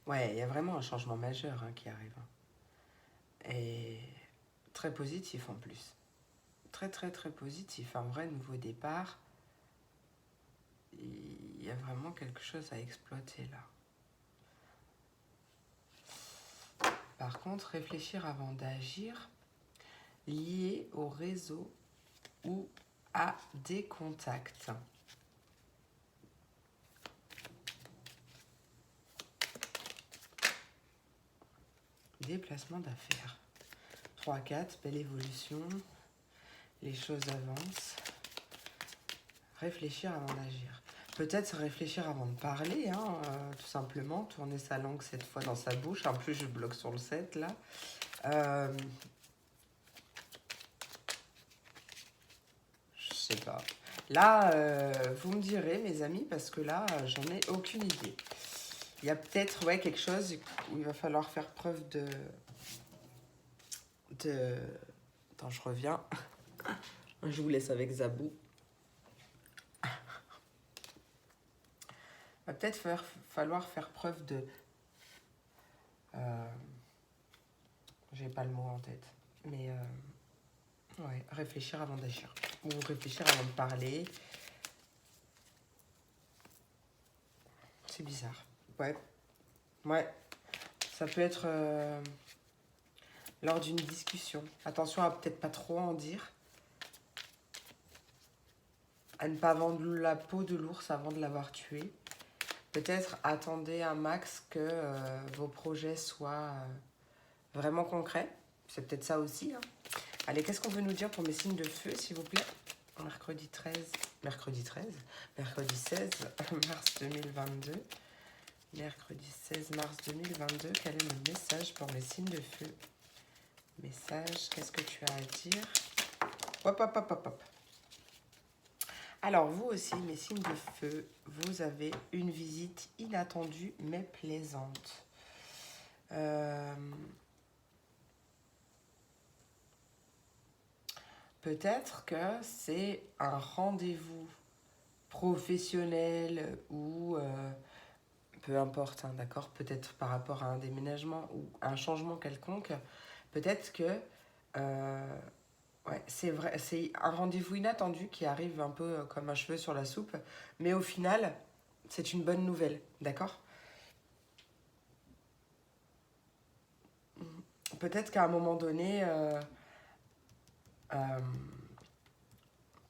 Ouais, il y a vraiment un changement majeur qui arrive. Et très positif en plus. Très positif. Un vrai nouveau départ. Il y a vraiment quelque chose à exploiter là. Par contre, réfléchir avant d'agir, lié au réseau ou à des contacts. Déplacement d'affaires. 3-4, belle évolution. Les choses avancent. Réfléchir avant d'agir. Peut-être réfléchir avant de parler, tout simplement. Tourner sa langue cette fois dans sa bouche. En plus, je bloque sur le 7, là. Je sais pas. Là, vous me direz, mes amis, parce que là, j'en ai aucune idée. Il y a peut-être quelque chose où il va falloir faire preuve de... Attends, je reviens. Je vous laisse avec Zabou. Il va peut-être falloir faire preuve de... J'ai pas le mot en tête. Mais ouais, réfléchir avant d'agir. Ou réfléchir avant de parler. C'est bizarre. Ouais. Ça peut être lors d'une discussion. Attention à peut-être pas trop en dire. À ne pas vendre la peau de l'ours avant de l'avoir tué. Peut-être attendez un max que vos projets soient vraiment concrets. C'est peut-être ça aussi. Allez, qu'est-ce qu'on veut nous dire pour mes signes de feu, s'il vous plaît? Mercredi 16 mars 2022. Mercredi 16 mars 2022, quel est le message pour mes signes de feu? Message, qu'est-ce que tu as à dire? Hop, hop, hop, hop, hop. Alors, vous aussi, mes signes de feu, vous avez une visite inattendue mais plaisante. Peut-être que c'est un rendez-vous professionnel ou peu importe, hein, d'accord, peut-être par rapport à un déménagement ou un changement quelconque, peut-être que ouais, c'est vrai, c'est un rendez-vous inattendu qui arrive un peu comme un cheveu sur la soupe, mais au final, c'est une bonne nouvelle, d'accord? Peut-être qu'à un moment donné, euh,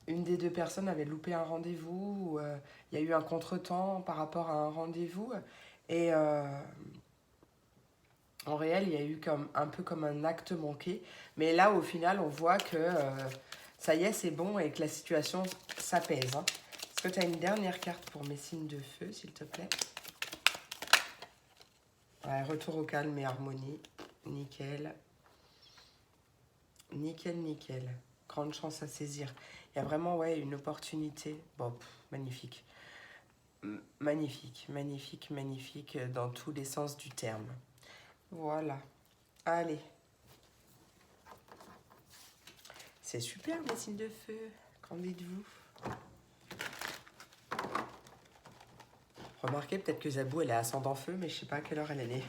une des deux personnes avait loupé un rendez-vous, ou il y a eu un contretemps par rapport à un rendez-vous, et en réel, il y a eu comme, un peu comme un acte manqué, mais là, au final, on voit que ça y est, c'est bon et que la situation s'apaise. Hein. Est-ce que tu as une dernière carte pour mes signes de feu, s'il te plaît? Ouais, retour au calme et harmonie. Nickel. Nickel, nickel. Grande chance à saisir. Il y a vraiment ouais, une opportunité. Bon, magnifique. Magnifique, magnifique, magnifique dans tous les sens du terme. Voilà. Allez. C'est super, mes signes de feu. Qu'en dites-vous? Remarquez peut-être que Zabou, elle est ascendant feu, mais je sais pas à quelle heure elle est née.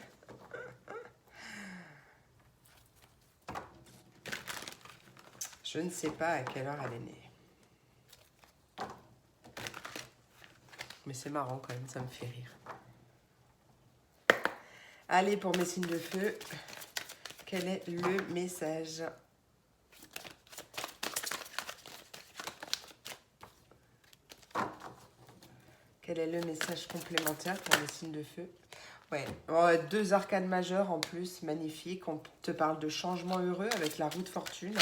Je ne sais pas à quelle heure elle est née. Mais c'est marrant quand même, ça me fait rire. Allez, pour mes signes de feu, quel est le message? Quel est le message complémentaire pour les signes de feu? Ouais, deux arcanes majeures en plus, magnifiques. On te parle de changement heureux avec la roue de fortune.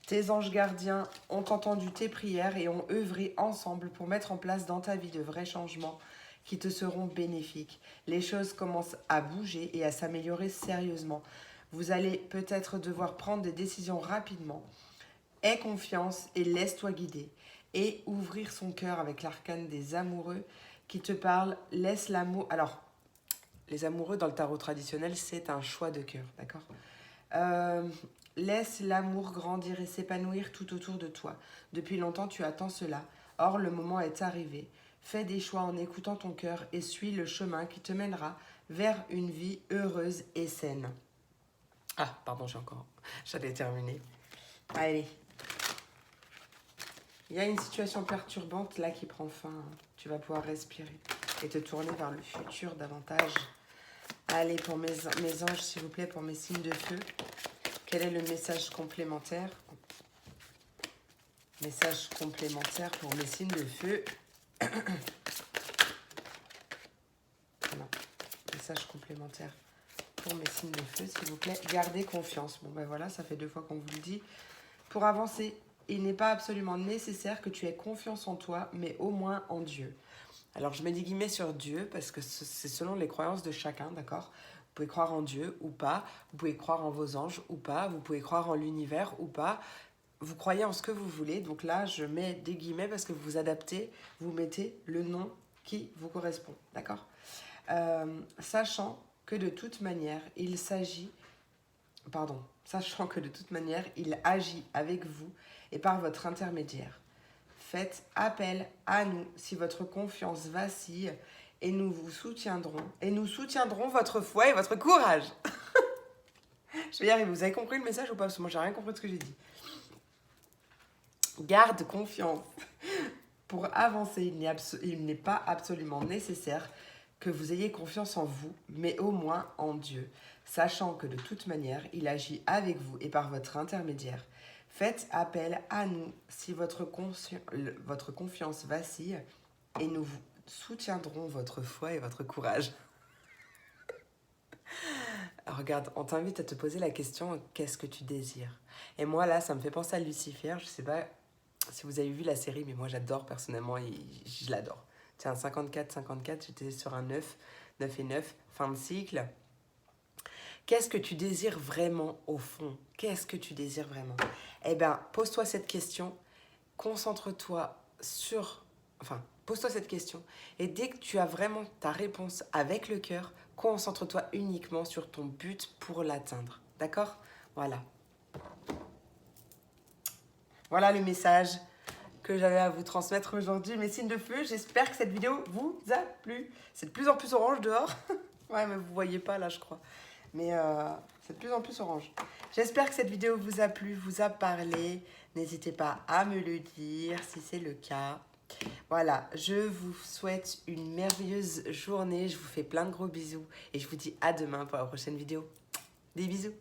Tes anges gardiens ont entendu tes prières et ont œuvré ensemble pour mettre en place dans ta vie de vrais changements qui te seront bénéfiques. Les choses commencent à bouger et à s'améliorer sérieusement. Vous allez peut-être devoir prendre des décisions rapidement. Aie confiance et laisse-toi guider. Et ouvrir son cœur avec l'arcane des amoureux qui te parle. Laisse l'amour. Alors, les amoureux dans le tarot traditionnel, c'est un choix de cœur, d'accord? Laisse l'amour grandir et s'épanouir tout autour de toi. Depuis longtemps, tu attends cela. Or, le moment est arrivé. Fais des choix en écoutant ton cœur et suis le chemin qui te mènera vers une vie heureuse et saine. Ah, pardon, j'allais terminer. Allez. Il y a une situation perturbante là qui prend fin. Tu vas pouvoir respirer et te tourner vers le futur davantage. Allez, pour mes anges, s'il vous plaît, pour mes signes de feu, quel est le message complémentaire? Message complémentaire pour mes signes de feu. Non, message complémentaire pour mes signes de feu, s'il vous plaît. Gardez confiance. Bon, ben voilà, ça fait 2 fois qu'on vous le dit. Pour avancer, il n'est pas absolument nécessaire que tu aies confiance en toi, mais au moins en Dieu. Alors, je mets des guillemets sur Dieu parce que c'est selon les croyances de chacun, d'accord? Vous pouvez croire en Dieu ou pas, vous pouvez croire en vos anges ou pas, vous pouvez croire en l'univers ou pas. Vous croyez en ce que vous voulez, donc là, je mets des guillemets parce que vous vous adaptez, vous mettez le nom qui vous correspond, d'accord? Sachant que de toute manière, sachant que de toute manière, il agit avec vous et par votre intermédiaire. Faites appel à nous si votre confiance vacille et nous vous soutiendrons. Et nous soutiendrons votre foi et votre courage. Je vais y arriver. Vous avez compris le message ou pas? Parce que moi, j'ai rien compris de ce que j'ai dit. Garde confiance. Pour avancer, il n'est pas absolument nécessaire que vous ayez confiance en vous, mais au moins en Dieu, sachant que de toute manière, il agit avec vous et par votre intermédiaire. Faites appel à nous si votre confiance vacille et nous vous soutiendrons votre foi et votre courage. Alors, regarde, on t'invite à te poser la question, qu'est-ce que tu désires? Et moi, là, ça me fait penser à Lucifer. Je sais pas si vous avez vu la série, mais moi, j'adore personnellement et je l'adore. Tiens, 54, j'étais sur un 9. 9 et 9, fin de cycle. Qu'est-ce que tu désires vraiment au fond? Qu'est-ce que tu désires vraiment? Eh bien, pose-toi cette question, concentre-toi sur... Enfin, pose-toi cette question et dès que tu as vraiment ta réponse avec le cœur, concentre-toi uniquement sur ton but pour l'atteindre. D'accord? Voilà. Voilà le message que j'avais à vous transmettre aujourd'hui. Mes signes de feu, j'espère que cette vidéo vous a plu. C'est de plus en plus orange dehors. Ouais, mais vous voyez pas là, je crois. Mais c'est de plus en plus orange. J'espère que cette vidéo vous a plu, vous a parlé. N'hésitez pas à me le dire si c'est le cas. Voilà, je vous souhaite une merveilleuse journée. Je vous fais plein de gros bisous. Et je vous dis à demain pour la prochaine vidéo. Des bisous.